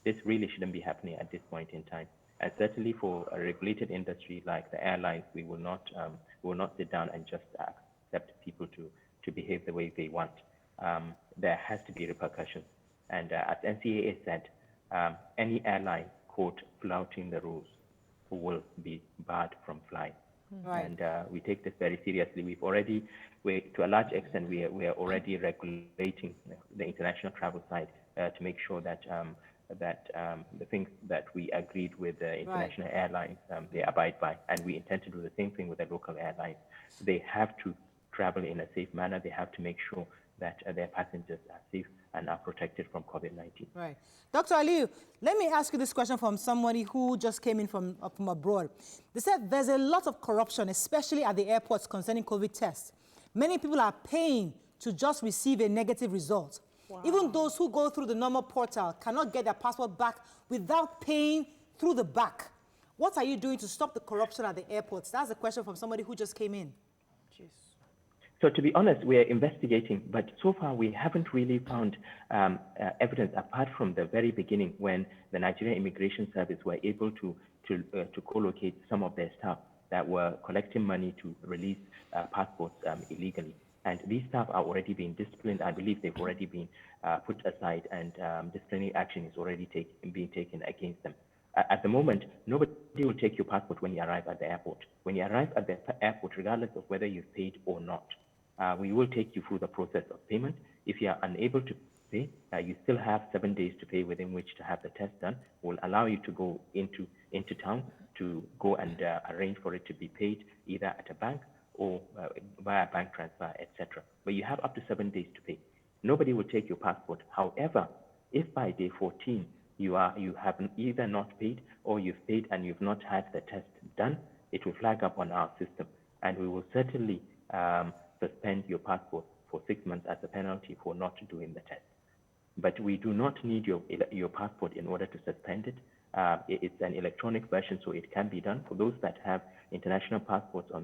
This really shouldn't be happening at this point in time. And certainly for a regulated industry like the airlines, we will not sit down and just accept people to behave the way they want. There has to be repercussions. And as NCAA said, any airline caught flouting the rules will be barred from flying. Right. And we take this very seriously. To a large extent, we are already regulating the international travel side to make sure that the things that we agreed with the international airlines, they abide by. And we intend to do the same thing with the local airlines. They have to travel in a safe manner. They have to make sure that their passengers are safe and are protected from COVID-19. Right. Dr. Aliyu, let me ask you this question from somebody who just came in from abroad. They said there's a lot of corruption, especially at the airports concerning COVID tests. Many people are paying to just receive a negative result. Wow. Even those who go through the normal portal cannot get their passport back without paying through the back. What are you doing to stop the corruption at the airports? That's a question from somebody who just came in. Jeez. So to be honest, we are investigating, but so far we haven't really found evidence apart from the very beginning when the Nigerian Immigration Service were able to co-locate some of their staff that were collecting money to release passports illegally. And these staff are already being disciplined. I believe they've already been put aside, and disciplinary action is already being taken against them. At the moment, nobody will take your passport when you arrive at the airport. When you arrive at the airport, regardless of whether you've paid or not, we will take you through the process of payment. If you are unable to pay, you still have 7 days to pay within which to have the test done. We'll allow you to go into town to go and arrange for it to be paid either at a bank or via bank transfer, etc. But you have up to 7 days to pay. Nobody will take your passport. However, if by day 14 you have either not paid or you've paid and you've not had the test done, it will flag up on our system, and we will certainly suspend your passport for 6 months as a penalty for not doing the test. But we do not need your passport in order to suspend it. It's an electronic version, so it can be done. For those that have international passports for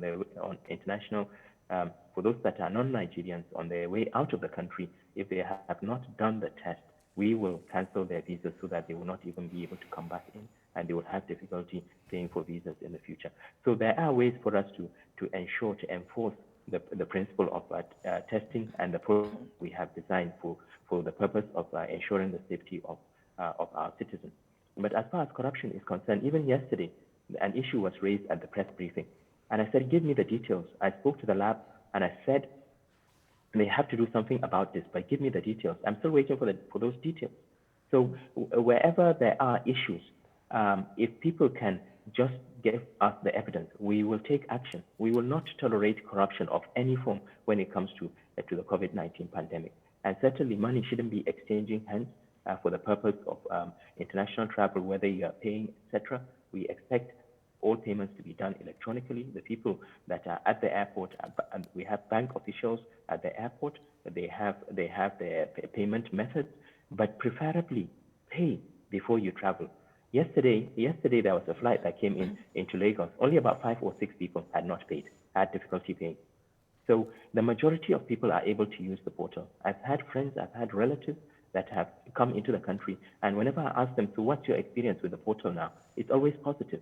those that are non-Nigerians on their way out of the country, if they have not done the test, we will cancel their visas so that they will not even be able to come back in, and they will have difficulty paying for visas in the future. So there are ways for us to enforce the principle of testing and the program we have designed for the purpose of ensuring the safety of our citizens. But as far as corruption is concerned, even yesterday, an issue was raised at the press briefing. And I said, give me the details. I spoke to the lab and I said, they have to do something about this, but give me the details. I'm still waiting for those details. So wherever there are issues, if people can just give us the evidence, we will take action. We will not tolerate corruption of any form when it comes to the COVID-19 pandemic. And certainly money shouldn't be exchanging hands for the purpose of international travel, whether you are paying, etc. We expect all payments to be done electronically. The people that are at the airport, and we have bank officials at the airport, they have their payment methods, but preferably pay before you travel. Yesterday there was a flight that came into Lagos. Only about 5 or 6 people had not paid, had difficulty paying. So the majority of people are able to use the portal. I've had friends, I've had relatives that have come into the country, and whenever I ask them, so what's your experience with the portal now? It's always positive.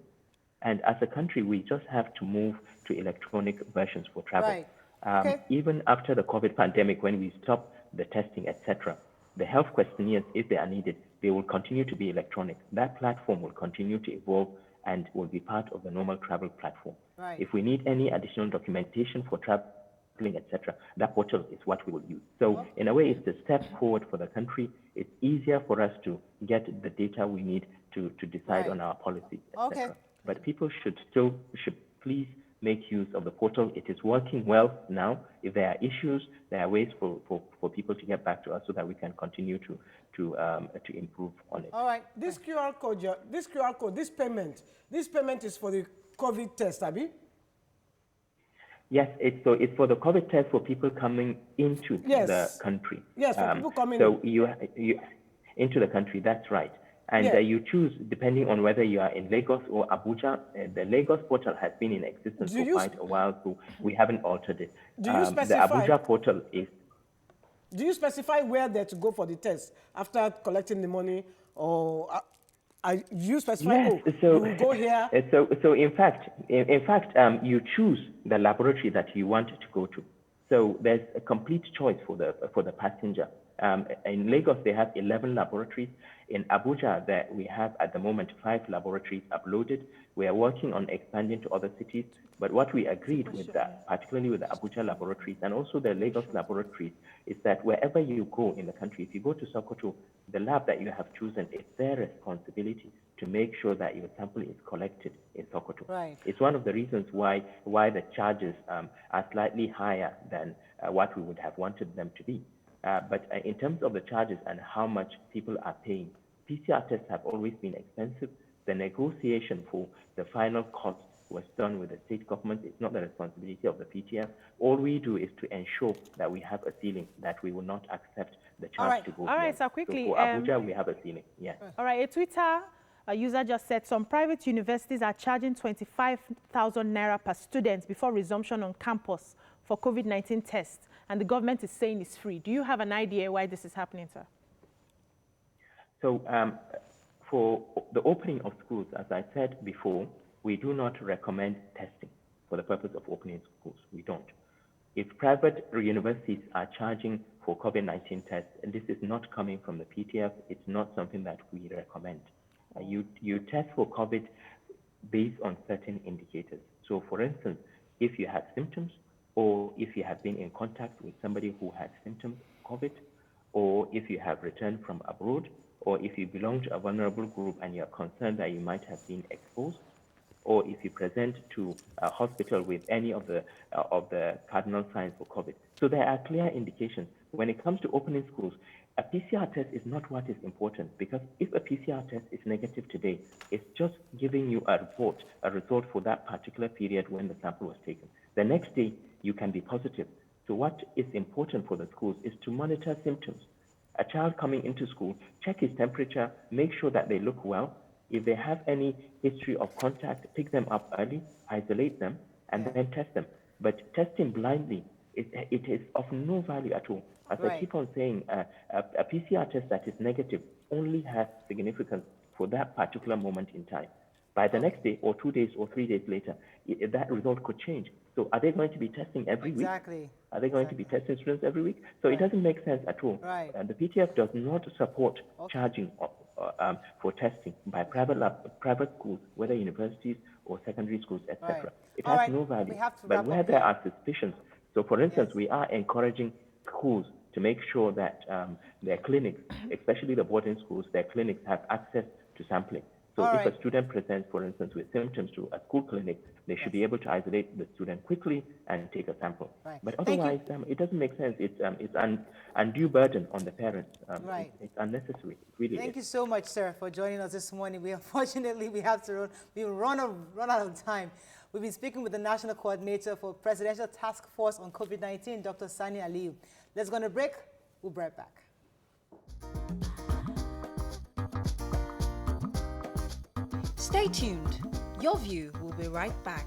And as a country, we just have to move to electronic versions for travel. Right. Okay. Even after the COVID pandemic, when we stop the testing, etc., the health questionnaires, if they are needed, they will continue to be electronic. That platform will continue to evolve and will be part of the normal travel platform. Right. If we need any additional documentation for traveling, etc., that portal is what we will use. So in a way, it's a step forward for the country. It's easier for us to get the data we need to decide on our policies, etc. Okay. But people should please make use of the portal. It is working well now. If there are issues, there are ways for people to get back to us so that we can continue to improve on it. All right. This QR code, this payment is for the COVID test, Abi? Yes, it's for the COVID test for people coming into the country. Yes, for people coming. So you into the country. That's right. And you choose depending on whether you are in Lagos or Abuja. The Lagos portal has been in existence for quite a while, so we haven't altered it. Do you specify? The Abuja portal is. Do you specify where they're to go for the test after collecting the money, or do you specify? Yes, you will go here. So in fact, you choose the laboratory that you want to go to. So there's a complete choice for the passenger. In Lagos, they have 11 laboratories. In Abuja, we have at the moment 5 laboratories uploaded. We are working on expanding to other cities. But what we agreed with that, particularly with the Abuja laboratories and also the Lagos laboratories, is that wherever you go in the country, if you go to Sokoto, the lab that you have chosen, it's their responsibility to make sure that your sample is collected in Sokoto. Right. It's one of the reasons why the charges are slightly higher than what we would have wanted them to be. But in terms of the charges and how much people are paying, PCR tests have always been expensive. The negotiation for the final cost was done with the state government. It's not the responsibility of the PTF. All we do is to ensure that we have a ceiling, that we will not accept the charge to go All right, so quickly. So for Abuja, we have a ceiling, yes. All right, a Twitter user just said some private universities are charging 25,000 naira per student before resumption on campus for COVID-19 tests, and the government is saying it's free. Do you have an idea why this is happening, sir? So for the opening of schools, as I said before, we do not recommend testing for the purpose of opening schools. We don't. If private universities are charging for COVID-19 tests, and this is not coming from the PTF, it's not something that we recommend. You test for COVID based on certain indicators. So for instance, if you have symptoms, or if you have been in contact with somebody who has symptoms of COVID, or if you have returned from abroad, or if you belong to a vulnerable group and you're concerned that you might have been exposed, or if you present to a hospital with any of the cardinal signs for COVID. So there are clear indications. When it comes to opening schools, a PCR test is not what is important, because if a PCR test is negative today, it's just giving you a result for that particular period when the sample was taken. The next day, you can be positive. So what is important for the schools is to monitor symptoms. A child coming into school, check his temperature, make sure that they look well. If they have any history of contact, pick them up early, isolate them, and then test them. But testing blindly, it is of no value at all. As I keep on saying, a PCR test that is negative only has significance for that particular moment in time. By the next day, or 2 days, or 3 days later, that result could change. So are they going to be testing every week? Are they going to be testing students every week? So it doesn't make sense at all. The PTF does not support charging for testing by private schools, whether universities or secondary schools, etc. It has no value. But where there are suspicions, so for instance, we are encouraging schools to make sure that their clinics, especially the boarding schools, their clinics have access to sampling. So if a student presents, for instance, with symptoms to a school clinic, they should be able to isolate the student quickly and take a sample. But otherwise, it doesn't make sense. It's an undue burden on the parents. It's unnecessary. It really Thank you so much, sir, for joining us this morning. Unfortunately, we have to run out of time. We've been speaking with the National Coordinator for Presidential Task Force on COVID-19, Dr. Sani Aliyu. Let's go on a break. We'll be right back. Stay tuned. Your View will be right back.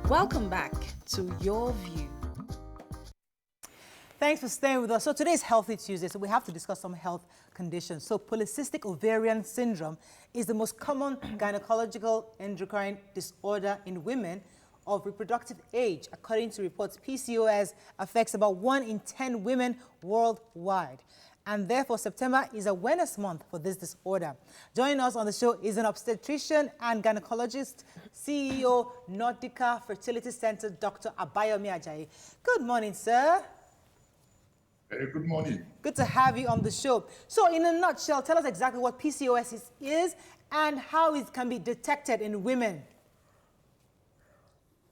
Welcome back to Your View. Thanks for staying with us. So today's Healthy Tuesday, so we have to discuss some health conditions. So polycystic ovarian syndrome is the most common gynecological endocrine disorder in women of reproductive age. According to reports, PCOS affects about 1 in 10 women worldwide. And therefore, September is Awareness Month for this disorder. Joining us on the show is an obstetrician and gynecologist, CEO, Nordica Fertility Center, Dr. Abayomi Ajayi. Good morning, sir. Very good morning. Good to have you on the show. So in a nutshell, tell us exactly what PCOS is and how it can be detected in women.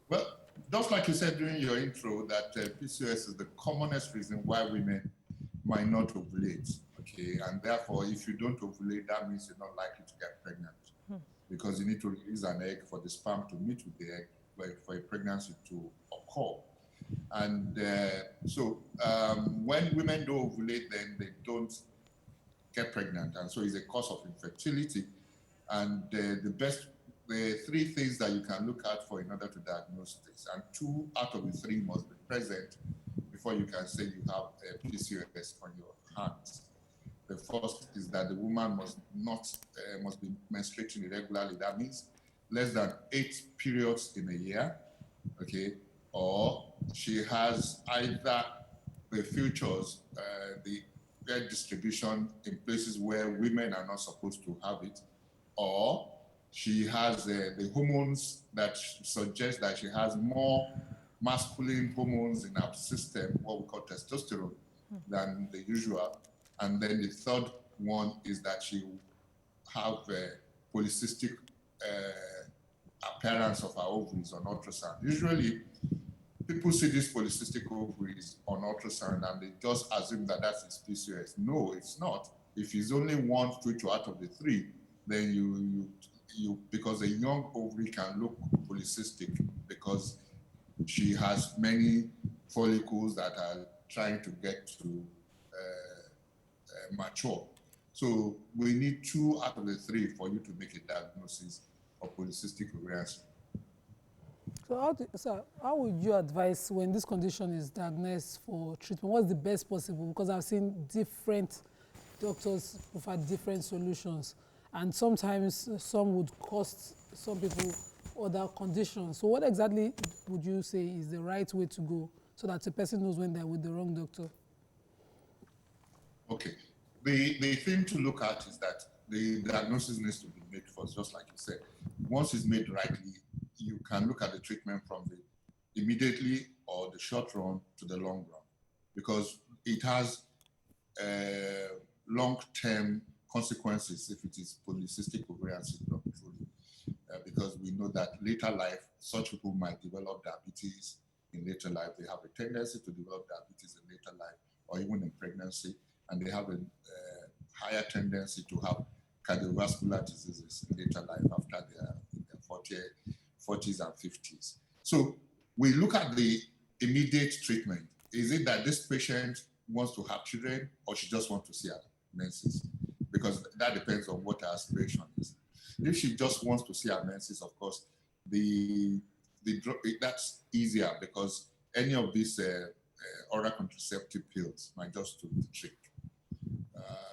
Well, just like you said during your intro, that PCOS is the commonest reason why women might not ovulate, okay? And therefore, if you don't ovulate, that means you're not likely to get pregnant because you need to release an egg for the sperm to meet with the egg for a pregnancy to occur. And when women don't ovulate, then they don't get pregnant. And so it's a cause of infertility. And the 3 things that you can look out for in order to diagnose this, and 2 out of the 3 must be present before you can say you have a PCOS on your hands. The first is that the woman must be menstruating irregularly. That means less than 8 periods in a year, okay? Or she has either the features, the egg distribution in places where women are not supposed to have it, or she has the hormones that suggest that she has more masculine hormones in her system, what we call testosterone, than the usual. And then the third one is that she have a polycystic appearance of her ovaries on ultrasound. Usually, people see these polycystic ovaries on ultrasound and they just assume that that's his PCOS. No, it's not. If it's only 1 feature out of the 3, then you because a young ovary can look polycystic because she has many follicles that are trying to get to mature. So we need 2 out of the 3 for you to make a diagnosis of polycystic ovarian syndrome. So how would you advise when this condition is diagnosed for treatment? What's the best possible? Because I've seen different doctors prefer different solutions. And sometimes some would cost some people other conditions. So what exactly would you say is the right way to go so that the person knows when they're with the wrong doctor? Okay. The thing to look at is that the diagnosis needs to be made first, just like you said. Once it's made rightly, you can look at the treatment from the immediately or the short run to the long run, because it has long-term consequences if it is polycystic ovarian syndrome truly. because we know that later life, such people might develop diabetes in later life. They have a tendency to develop diabetes in later life or even in pregnancy, and they have a higher tendency to have cardiovascular diseases in later life after they are in their 40s and 50s. So we look at the immediate treatment. Is it that this patient wants to have children or she just wants to see her menses? Because that depends on what her aspiration is. If she just wants to see her menses, of course, that's easier because any of these oral contraceptive pills might just do the trick.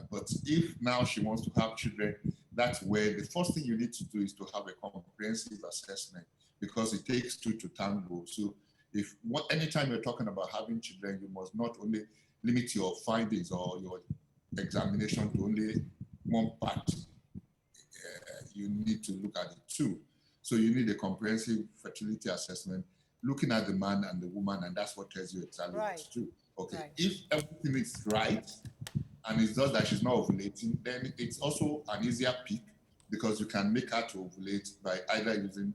But if now she wants to have children, that's where the first thing you need to do is to have a comprehensive assessment, because it takes two to tango. So anytime you're talking about having children, you must not only limit your findings or your examination to only one part. You need to look at it too. So you need a comprehensive fertility assessment, looking at the man and the woman, and that's what tells you exactly what to do. Okay, if everything is right, and it's just that she's not ovulating, then it's also an easier pick, because you can make her to ovulate by either using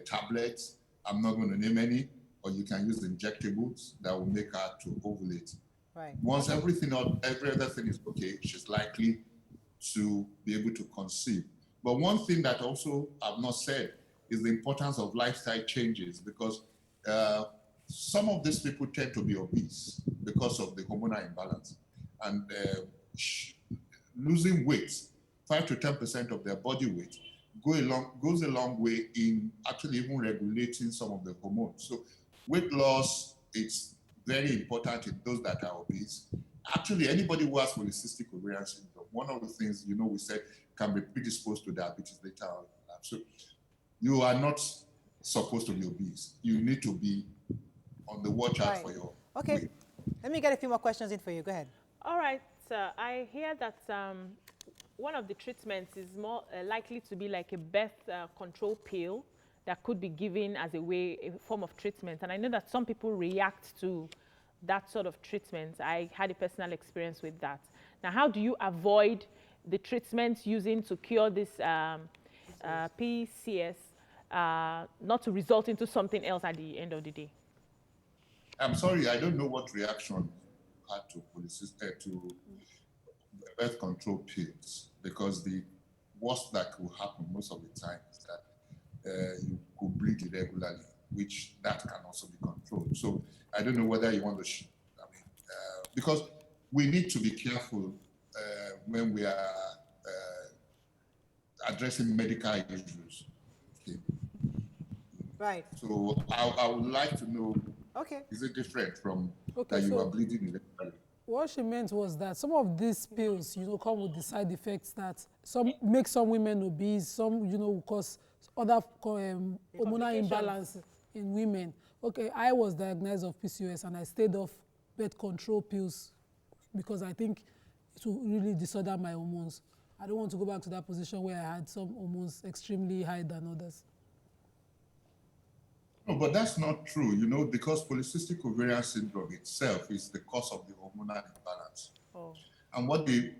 tablets, I'm not going to name any, or you can use injectables that will make her to ovulate. Right. Once every other thing is okay, she's likely to be able to conceive. But one thing that also I've not said is the importance of lifestyle changes, because some of these people tend to be obese because of the hormonal imbalance. And losing weight, 5 to 10% of their body weight, goes a long way in actually even regulating some of the hormones. So weight loss, it's very important in those that are obese. Actually, anybody who has polycystic ovarian syndrome, one of the things, we said, can be predisposed to diabetes later on. So you are not supposed to be obese. You need to be on the watch out for your weight. Let me get a few more questions in for you. Go ahead. All right. I hear that one of the treatments is more likely to be like a birth control pill that could be given as a form of treatment. And I know that some people react to that sort of treatment. I had a personal experience with that. Now, how do you avoid the treatments using to cure this PCOS not to result into something else at the end of the day? I'm sorry, I don't know what reaction you had to birth control pills, because the worst that could happen most of the time is that you could bleed irregularly, which that can also be controlled. So I don't know whether you want to, because we need to be careful when we are addressing medical issues. Okay. Right. So I would like to know, is it different from that you are bleeding irregularly? What she meant was that some of these pills, come with the side effects that make some women obese, some, will cause other hormonal imbalance in women. Okay, I was diagnosed of PCOS and I stayed off birth control pills because I think it will really disorder my hormones. I don't want to go back to that position where I had some hormones extremely high than others. No, but that's not true, because polycystic ovarian syndrome itself is the cause of the hormonal imbalance. Oh. And what the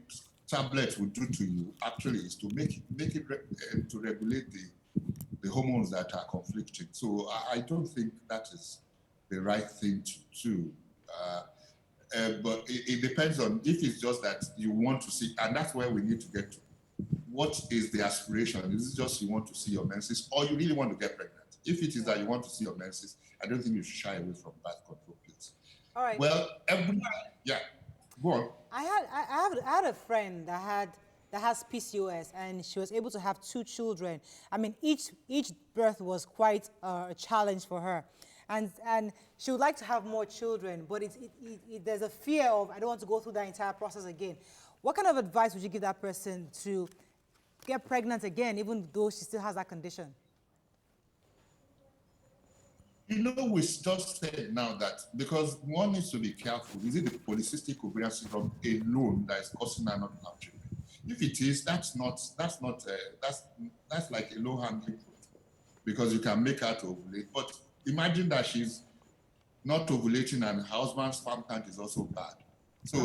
tablets will do to you actually is to make it to regulate the hormones that are conflicting. So I don't think that is the right thing to do. But it depends on if it's just that you want to see, and that's where we need to get to. What is the aspiration? Is it just you want to see your menses, or you really want to get pregnant? If it is that you want to see your menses, I don't think you should shy away from birth control pills. All right. Well, go on. I had a friend that has PCOS, and she was able to have 2 children. I mean, each birth was quite a challenge for her. And she would like to have more children, but there's a fear of, I don't want to go through that entire process again. What kind of advice would you give that person to get pregnant again, even though she still has that condition? We just said now that, because one needs to be careful, is it the polycystic ovarian syndrome alone that is causing her not to have children? If it is, that's like a low-hanging fruit, because you can make her to ovulate. But imagine that she's not ovulating and her husband's sperm count is also bad. So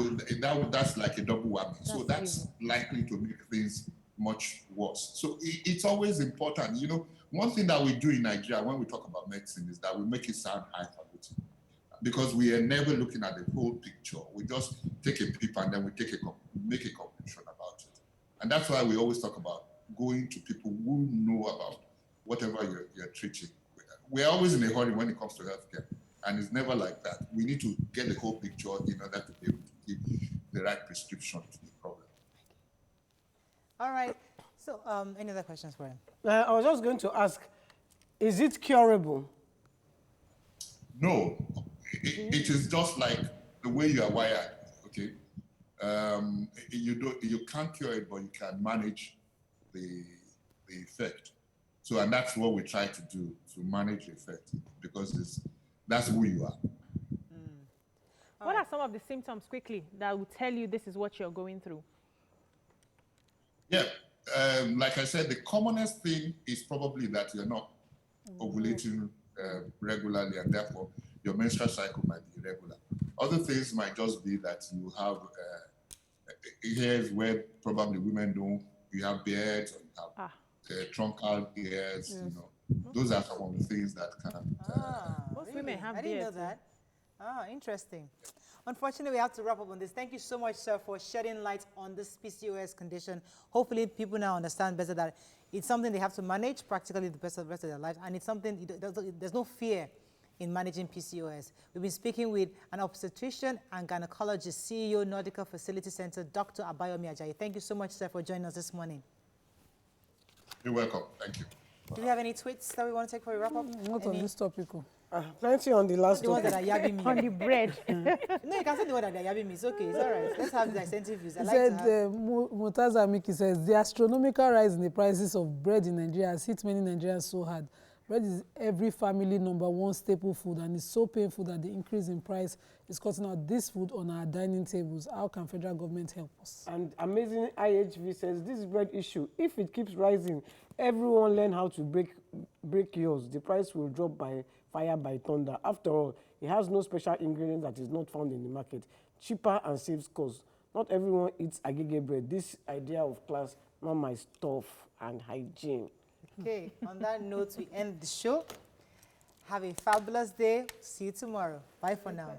that's like a double whammy. So that's likely to make things much worse. So it's always important. You know, one thing that we do in Nigeria when we talk about medicine is that we make it sound high quality, because we are never looking at the whole picture. We just take a peep and then we make a conclusion about it. And that's why we always talk about going to people who know about whatever you're treating. We're always in a hurry when it comes to healthcare, and it's never like that. We need to get the whole picture in order to be able to give the right prescription to the problem. All right. So, any other questions for him? I was just going to ask, is it curable? No, it is just like the way you are wired. Okay, you can't cure it, but you can manage the effect. So, and that's what we try to do, to manage the effect, because that's who you are. What are some of the symptoms, quickly, that will tell you this is what you're going through? Yeah, like I said, the commonest thing is probably that you're not ovulating regularly, and therefore your menstrual cycle might be irregular. Other things might just be that you have hairs where probably women don't. You have beards, or you have truncal hairs. Yes. You know, those are some of the things that can. Most women have beards. I didn't know that. Interesting. Unfortunately, we have to wrap up on this. Thank you so much, sir, for shedding light on this PCOS condition. Hopefully, people now understand better that it's something they have to manage practically the rest of their life, and it's something, there's no fear in managing PCOS. We've been speaking with an obstetrician and gynecologist, CEO, Nordica Fertility Center, Dr. Abayomi Ajayi. Thank you so much, sir, for joining us this morning. You're welcome. Thank you. Do we have any tweets that we want to take for a wrap-up? Not on this topic. Plenty on the last the ones that are yabbing me. On the bread. No, you can say the one that are yabbing me. It's okay. It's all right. Let's have the incentive views. Mutaza Miki says, the astronomical rise in the prices of bread in Nigeria has hit many Nigerians so hard. Bread is every family #1 staple food, and it's so painful that the increase in price is cutting out this food on our dining tables. How can federal government help us? And amazing IHV says, this bread issue, if it keeps rising, everyone learn how to break yours. The price will drop by fire by thunder. After all, it has no special ingredient that is not found in the market. Cheaper and saves cost. Not everyone eats agege bread. This idea of class, mama, is tough and hygiene. Okay, on that note, we end the show. Have a fabulous day. See you tomorrow. Bye for now.